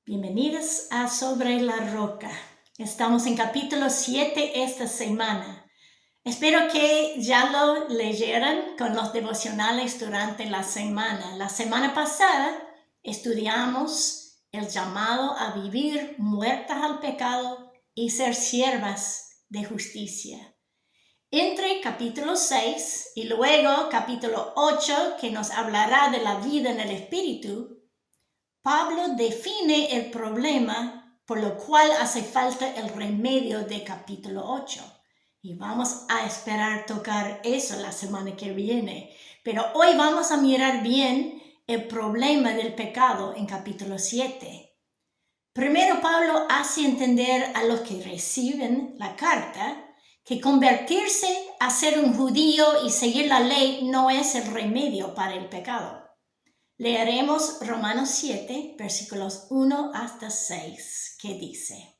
Bienvenidos a Sobre la Roca. Estamos en capítulo 7 esta semana. Espero que ya lo leyeran con los devocionales durante la semana. La semana pasada estudiamos el llamado a vivir muertas al pecado y ser siervas de justicia. Entre capítulo 6 y luego capítulo 8, que nos hablará de la vida en el Espíritu, Pablo define el problema por lo cual hace falta el remedio de capítulo 8. Y vamos a esperar tocar eso la semana que viene. Pero hoy vamos a mirar bien el problema del pecado en capítulo 7. Primero Pablo hace entender a los que reciben la carta que convertirse a ser un judío y seguir la ley no es el remedio para el pecado. Leeremos Romanos 7, versículos 1 hasta 6, que dice: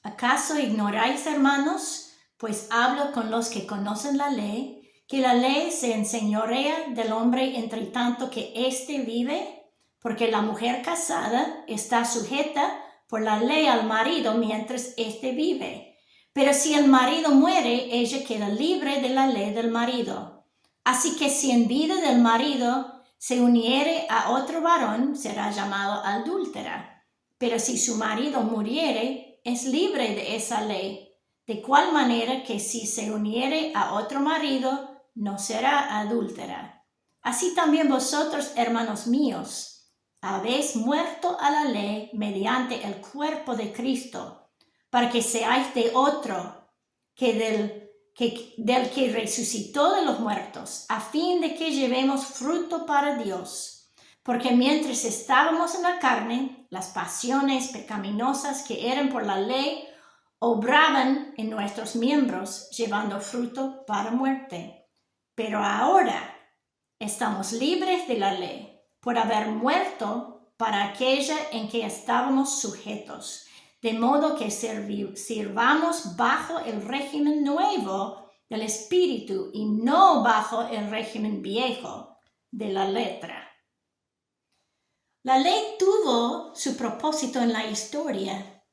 ¿Acaso ignoráis, hermanos? Pues hablo con los que conocen la ley, que la ley se enseñorea del hombre entre tanto que éste vive, porque la mujer casada está sujeta por la ley al marido mientras éste vive. Pero si el marido muere, ella queda libre de la ley del marido. Así que si en vida del marido se uniere a otro varón, será llamado adúltera. Pero si su marido muriere, es libre de esa ley. De cual manera que si se uniere a otro marido, no será adúltera. Así también vosotros, hermanos míos, habéis muerto a la ley mediante el cuerpo de Cristo, para que seáis de otro, del que resucitó de los muertos, a fin de que llevemos fruto para Dios. Porque mientras estábamos en la carne, las pasiones pecaminosas que eran por la ley obraban en nuestros miembros, llevando fruto para muerte. Pero ahora estamos libres de la ley, por haber muerto para aquella en que estábamos sujetos. De modo que sirvamos bajo el régimen nuevo del Espíritu y no bajo el régimen viejo de la letra. La ley tuvo su propósito en la historia.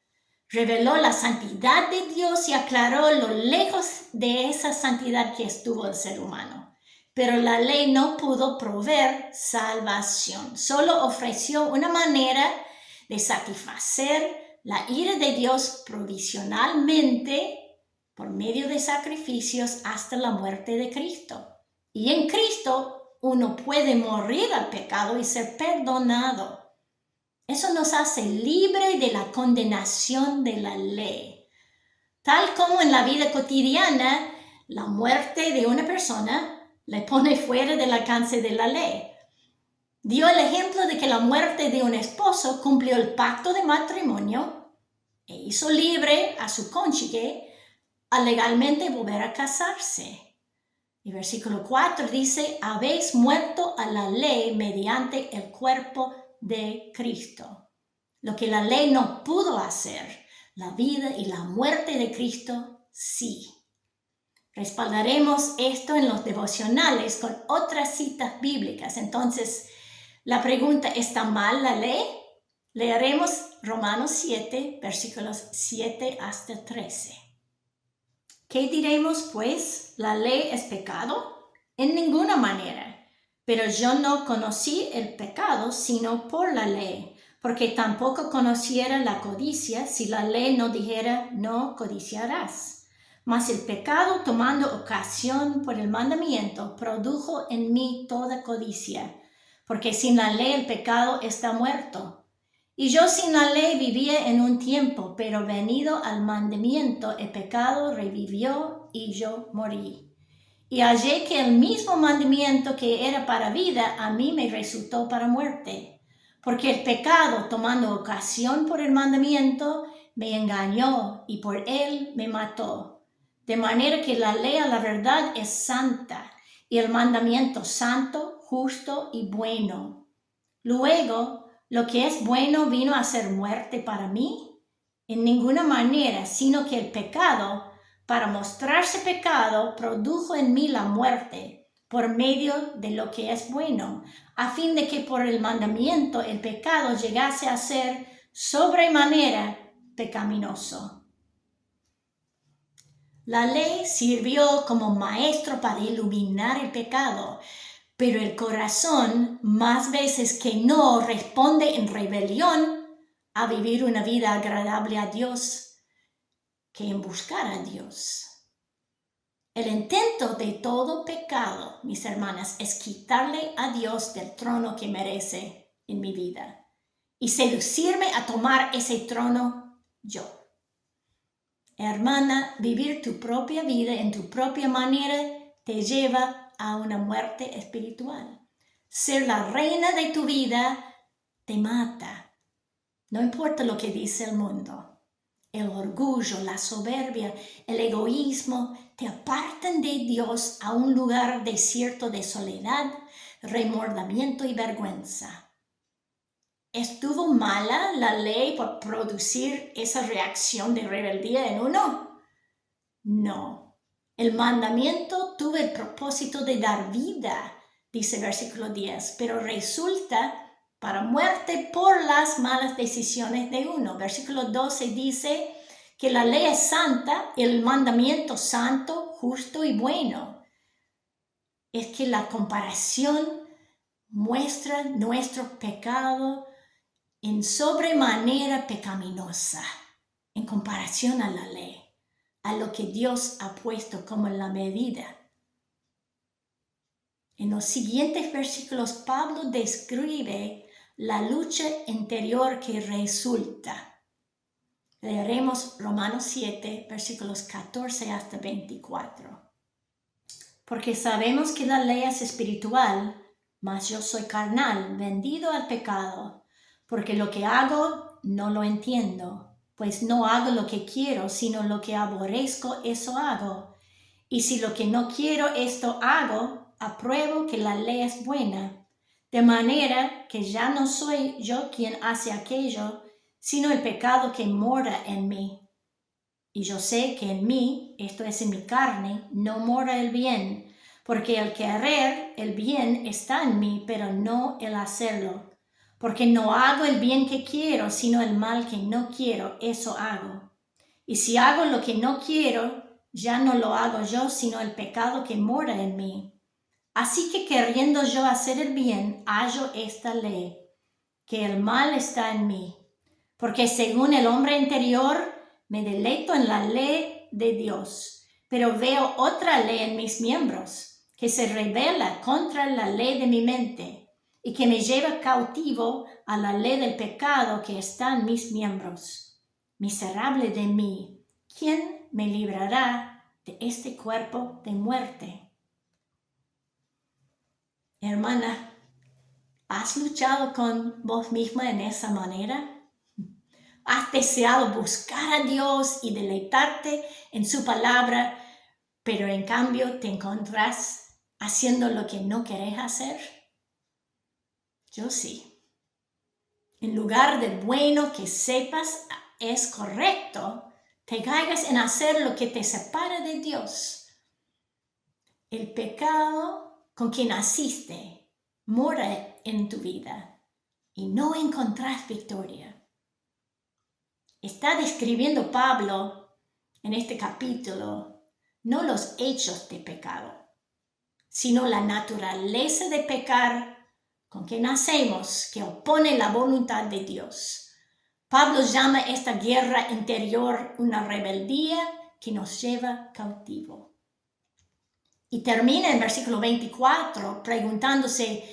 Reveló la santidad de Dios y aclaró lo lejos de esa santidad que estuvo el ser humano. Pero la ley no pudo proveer salvación. Solo ofreció una manera de satisfacer la ira de Dios provisionalmente por medio de sacrificios hasta la muerte de Cristo. Y en Cristo uno puede morir al pecado y ser perdonado. Eso nos hace libre de la condenación de la ley. Tal como en la vida cotidiana, la muerte de una persona le pone fuera del alcance de la ley. Dio el ejemplo de que la muerte de un esposo cumplió el pacto de matrimonio e hizo libre a su cónyuge a legalmente volver a casarse. Y versículo 4 dice: habéis muerto a la ley mediante el cuerpo de Cristo. Lo que la ley no pudo hacer, la vida y la muerte de Cristo sí. Respaldaremos esto en los devocionales con otras citas bíblicas. Entonces, la pregunta: ¿está mal la ley? Leeremos Romanos 7, versículos 7 hasta 13. ¿Qué diremos pues? ¿La ley es pecado? En ninguna manera. Pero yo no conocí el pecado sino por la ley, porque tampoco conociera la codicia si la ley no dijera: no codiciarás. Mas el pecado, tomando ocasión por el mandamiento, produjo en mí toda codicia. Porque sin la ley el pecado está muerto. Y yo sin la ley vivía en un tiempo, pero venido al mandamiento el pecado revivió y yo morí. Y hallé que el mismo mandamiento que era para vida a mí me resultó para muerte. Porque el pecado, tomando ocasión por el mandamiento, me engañó y por él me mató. De manera que la ley a la verdad es santa y el mandamiento santo, justo y bueno. Luego, ¿lo que es bueno vino a ser muerte para mí? En ninguna manera, sino que el pecado, para mostrarse pecado, produjo en mí la muerte por medio de lo que es bueno, a fin de que por el mandamiento el pecado llegase a ser sobremanera pecaminoso. La ley sirvió como maestro para iluminar el pecado, pero el corazón, más veces que no, responde en rebelión a vivir una vida agradable a Dios que en buscar a Dios. El intento de todo pecado, mis hermanas, es quitarle a Dios del trono que merece en mi vida y seducirme a tomar ese trono yo. Hermana, vivir tu propia vida en tu propia manera te lleva a una muerte espiritual. Ser la reina de tu vida te mata. No importa lo que dice el mundo. El orgullo, la soberbia, el egoísmo te apartan de Dios a un lugar desierto de soledad, remordimiento y vergüenza. ¿Estuvo mala la ley por producir esa reacción de rebeldía en uno? No. El mandamiento tuvo el propósito de dar vida, dice el versículo 10, pero resulta para muerte por las malas decisiones de uno. Versículo 12 dice que la ley es santa, el mandamiento santo, justo y bueno. Es que la comparación muestra nuestro pecado en sobremanera pecaminosa en comparación a la ley, a lo que Dios ha puesto como la medida. En los siguientes versículos, Pablo describe la lucha interior que resulta. Leeremos Romanos 7, versículos 14 hasta 24. Porque sabemos que la ley es espiritual, mas yo soy carnal, vendido al pecado, porque lo que hago no lo entiendo, pues no hago lo que quiero, sino lo que aborrezco, eso hago. Y si lo que no quiero, esto hago, apruebo que la ley es buena, de manera que ya no soy yo quien hace aquello, sino el pecado que mora en mí. Y yo sé que en mí, esto es en mi carne, no mora el bien, porque el querer el bien está en mí, pero no el hacerlo. Porque no hago el bien que quiero, sino el mal que no quiero, eso hago. Y si hago lo que no quiero, ya no lo hago yo, sino el pecado que mora en mí. Así que queriendo yo hacer el bien, hallo esta ley, que el mal está en mí. Porque según el hombre interior, me deleito en la ley de Dios, pero veo otra ley en mis miembros, que se rebela contra la ley de mi mente y que me lleva cautivo a la ley del pecado que está en mis miembros. Miserable de mí, ¿quién me librará de este cuerpo de muerte? Hermana, ¿has luchado con vos misma en esa manera? ¿Has deseado buscar a Dios y deleitarte en su palabra, pero en cambio te encontrás haciendo lo que no querés hacer? Yo sí. En lugar de bueno que sepas es correcto, te caigas en hacer lo que te separa de Dios. El pecado con que naciste mora en tu vida y no encontrás victoria. Está describiendo Pablo en este capítulo no los hechos de pecado, sino la naturaleza de pecar con que nacemos, que opone la voluntad de Dios. Pablo llama esta guerra interior una rebeldía que nos lleva cautivo. Y termina en versículo 24 preguntándose,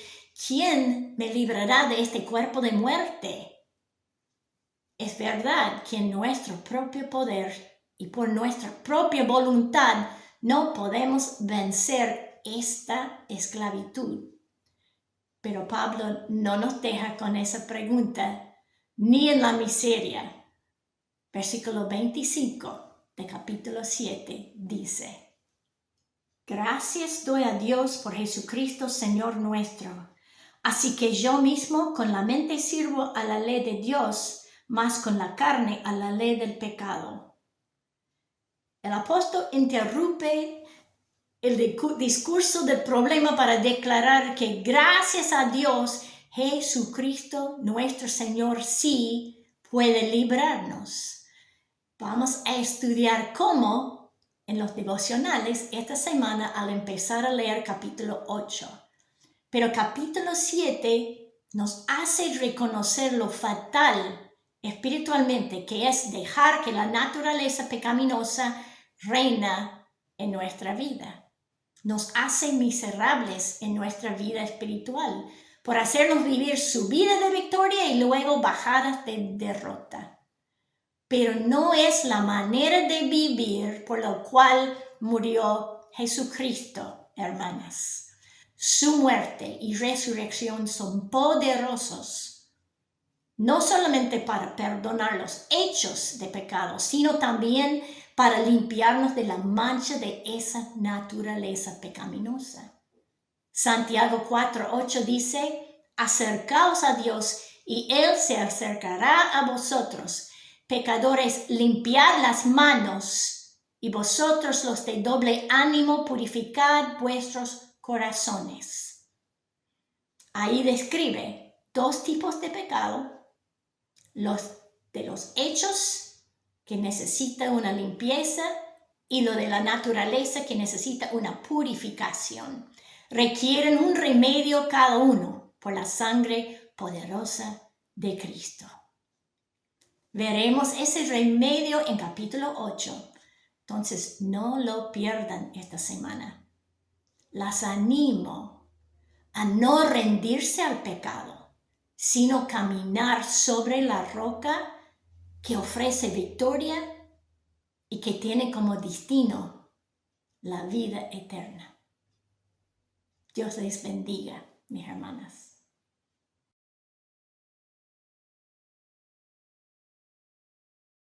¿quién me librará de este cuerpo de muerte? Es verdad que en nuestro propio poder y por nuestra propia voluntad no podemos vencer esta esclavitud. Pero Pablo no nos deja con esa pregunta, ni en la miseria. Versículo 25 de capítulo 7 dice, Gracias doy a Dios por Jesucristo, Señor nuestro. Así que yo mismo con la mente sirvo a la ley de Dios, mas con la carne a la ley del pecado. El apóstol interrumpe el discurso del problema para declarar que gracias a Dios, Jesucristo nuestro Señor sí puede librarnos. Vamos a estudiar cómo en los devocionales esta semana al empezar a leer capítulo 8. Pero capítulo 7 nos hace reconocer lo fatal espiritualmente que es dejar que la naturaleza pecaminosa reina en nuestra vida. Nos hace miserables en nuestra vida espiritual por hacernos vivir subidas de victoria y luego bajadas de derrota. Pero no es la manera de vivir por la cual murió Jesucristo, hermanas. Su muerte y resurrección son poderosos, no solamente para perdonar los hechos de pecado, sino también para limpiarnos de la mancha de esa naturaleza pecaminosa. Santiago 4:8 dice, acercaos a Dios y Él se acercará a vosotros. Pecadores, limpiad las manos, y vosotros los de doble ánimo, purificad vuestros corazones. Ahí describe dos tipos de pecado, los de los hechos que necesitan una limpieza y lo de la naturaleza que necesita una purificación. Requieren un remedio cada uno por la sangre poderosa de Cristo. Veremos ese remedio en capítulo 8, entonces no lo pierdan esta semana. Las animo a no rendirse al pecado, sino caminar sobre la roca que ofrece victoria y que tiene como destino la vida eterna. Dios les bendiga, mis hermanas.